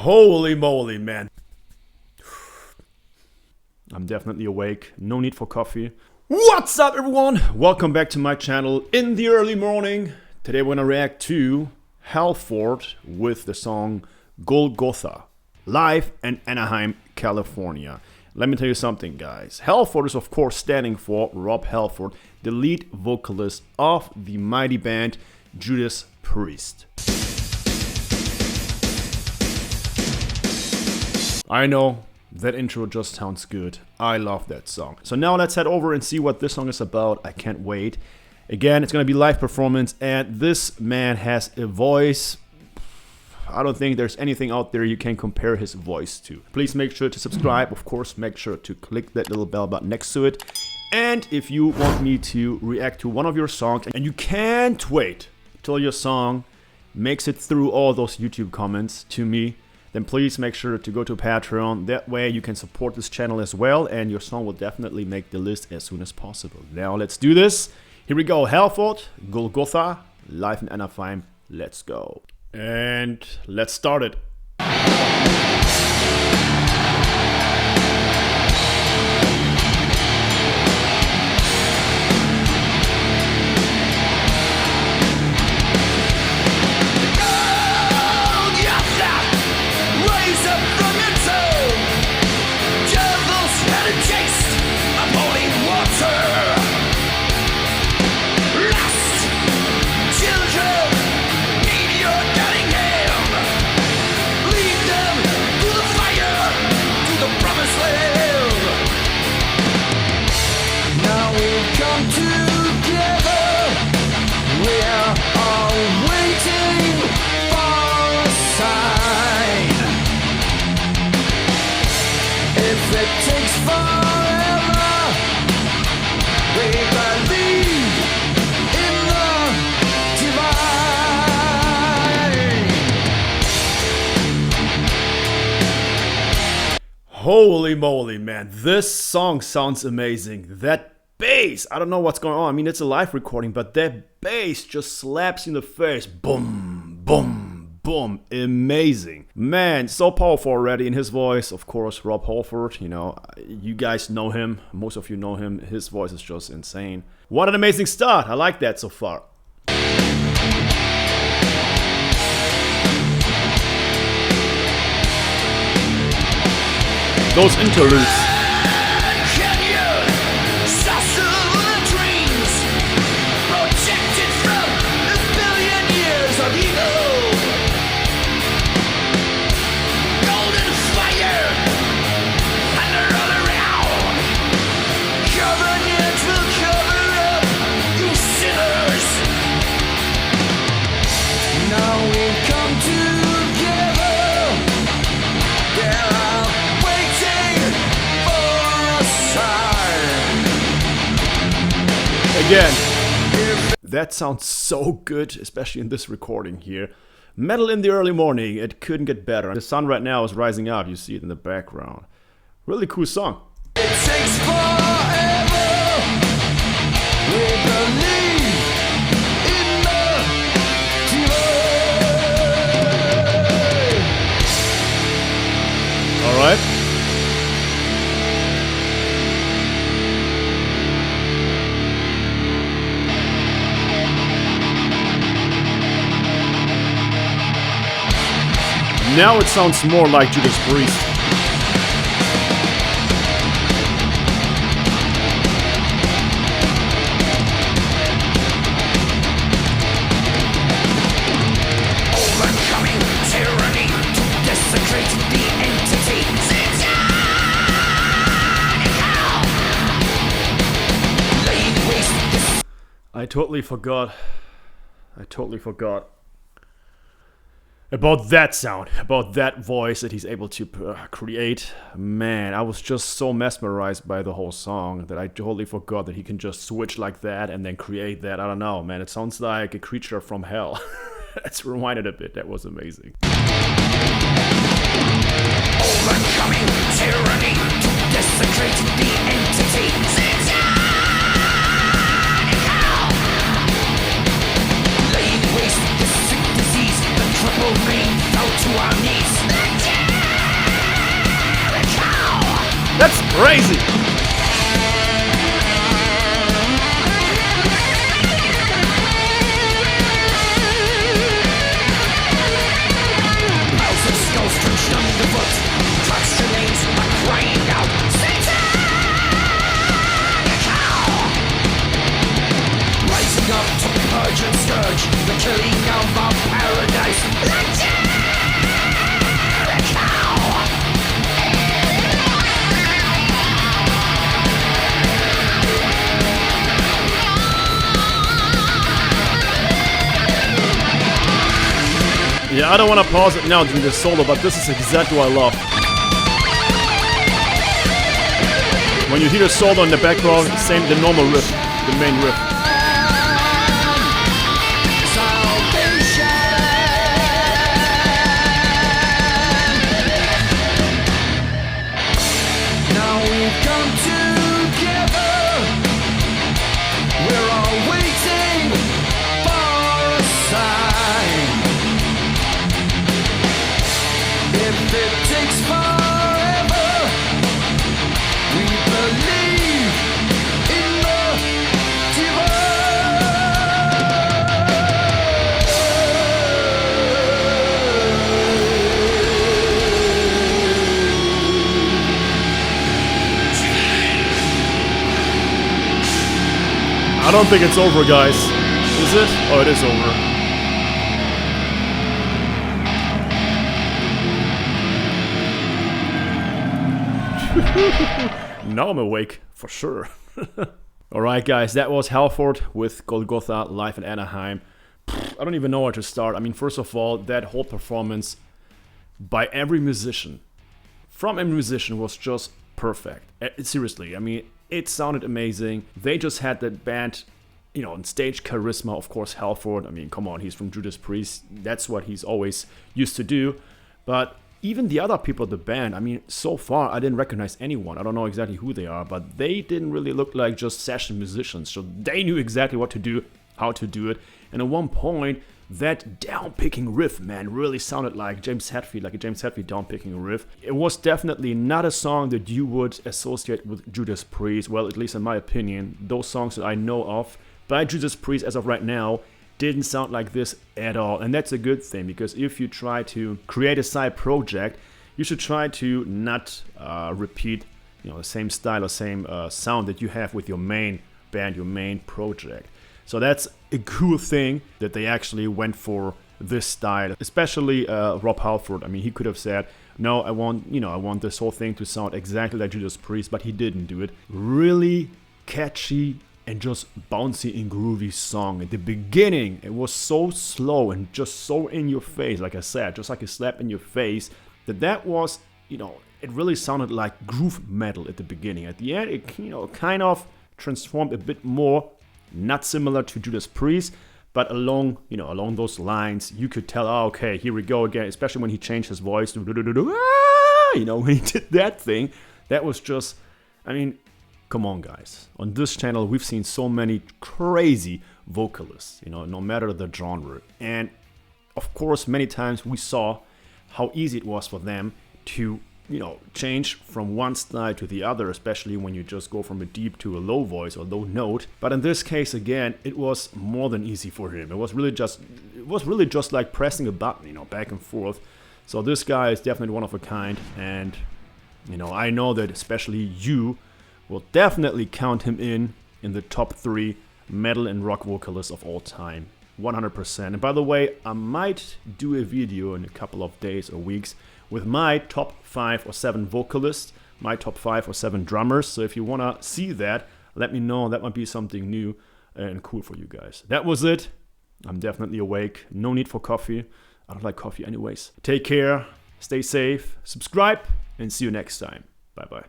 Holy moly, man. I'm definitely awake. No need for coffee. What's up, everyone? Welcome back to my channel in the early morning. Today we're gonna react to Halford with the song Golgotha, live in Anaheim, California. Let me tell you something, guys. Halford is of course standing for Rob Halford, the lead vocalist of the mighty band Judas Priest. I know, that intro just sounds good. I love that song. So now let's head over and see what this song is about. I can't wait. Again, it's gonna be live performance, and this man has a voice. I don't think there's anything out there you can compare his voice to. Please make sure to subscribe. Of course, make sure to click that little bell button next to it. And if you want me to react to one of your songs and you can't wait till your song makes it through all those YouTube comments to me, then please make sure to go to Patreon. That way you can support this channel as well, and your song will definitely make the list as soon as possible. Now let's do this. Here we go. Halford, Golgotha, live in Anaheim. Let's go. And let's start it. It takes forever. We believe in the divine. Holy moly, man. This song sounds amazing. That bass, I don't know what's going on. I mean, it's a live recording, but that bass just slaps you in the face. Boom, boom. Boom, amazing. Man, so powerful already in his voice. Of course, Rob Halford, you know, you guys know him. Most of you know him. His voice is just insane. What an amazing start. I like that so far. Those interludes. Again, that sounds so good, especially in this recording here. Metal in the early morning, it couldn't get better. The sun right now is rising out, you see it in the background. Really cool song. It takes forever. We believe in the divine. All right. Now it sounds more like Judas Priest. Overcoming tyranny to desecrate the entity. Laying waste this. I totally forgot about that sound, about that voice that he's able to create. Man, I was just so mesmerized by the whole song that I totally forgot that he can just switch like that and then create that. I don't know, man, it sounds like a creature from hell. Let's rewind it a bit, that was amazing. Overcoming tyranny to desecrate the entity. Laying waste the sick disease, the triple vein fell to our knees. Yeah, I don't want to pause it now during this solo, but this is exactly what I love. When you hear the solo in the background, same the normal riff, the main riff. Now we've come together. We're all waiting for a sign. If it takes forever, we believe in the I don't think it's over, guys. Is it? Oh, it is over. Now I'm awake, for sure. Alright guys, that was Halford with Golgotha live in Anaheim. I don't even know where to start. I mean, first of all, that whole performance by every musician, from every musician, was just perfect. Seriously, I mean, it sounded amazing. They just had that band, you know, on stage charisma. Of course, Halford, I mean, come on, he's from Judas Priest. That's what he's always used to do. But even the other people of the band, I mean, so far I didn't recognize anyone. I don't know exactly who they are, but they didn't really look like just session musicians. So they knew exactly what to do, how to do it. And at one point, that down-picking riff, man, really sounded like James Hetfield, like a James Hetfield down-picking riff. It was definitely not a song that you would associate with Judas Priest. Well, at least in my opinion, those songs that I know of by Judas Priest as of right now didn't sound like this at all. And that's a good thing, because if you try to create a side project, you should try to not repeat, you know, the same style or same sound that you have with your main band, your main project. So that's a cool thing that they actually went for this style, especially Rob Halford. I mean, he could have said, no, I want this whole thing to sound exactly like Judas Priest, but he didn't do it. Really catchy and just bouncy and groovy song. At the beginning, it was so slow and just so in your face, like I said, just like a slap in your face, that was, you know, it really sounded like groove metal at the beginning. At the end, it, you know, kind of transformed a bit more, not similar to Judas Priest, but along those lines, you could tell, oh, okay, here we go again, especially when he changed his voice to, you know, when he did that thing, that was just, I mean, come on, guys. On this channel, we've seen so many crazy vocalists, you know, no matter the genre. And of course, many times we saw how easy it was for them to, you know, change from one style to the other, especially when you just go from a deep to a low voice or low note. But in this case, again, it was more than easy for him. It was really just like pressing a button, you know, back and forth. So this guy is definitely one of a kind. And, you know, I know that especially you will definitely count him in the top 3 metal and rock vocalists of all time. 100%. And by the way, I might do a video in a couple of days or weeks with my top 5 or 7 vocalists, my top 5 or 7 drummers. So if you want to see that, let me know. That might be something new and cool for you guys. That was it. I'm definitely awake. No need for coffee. I don't like coffee anyways. Take care. Stay safe. Subscribe and see you next time. Bye-bye.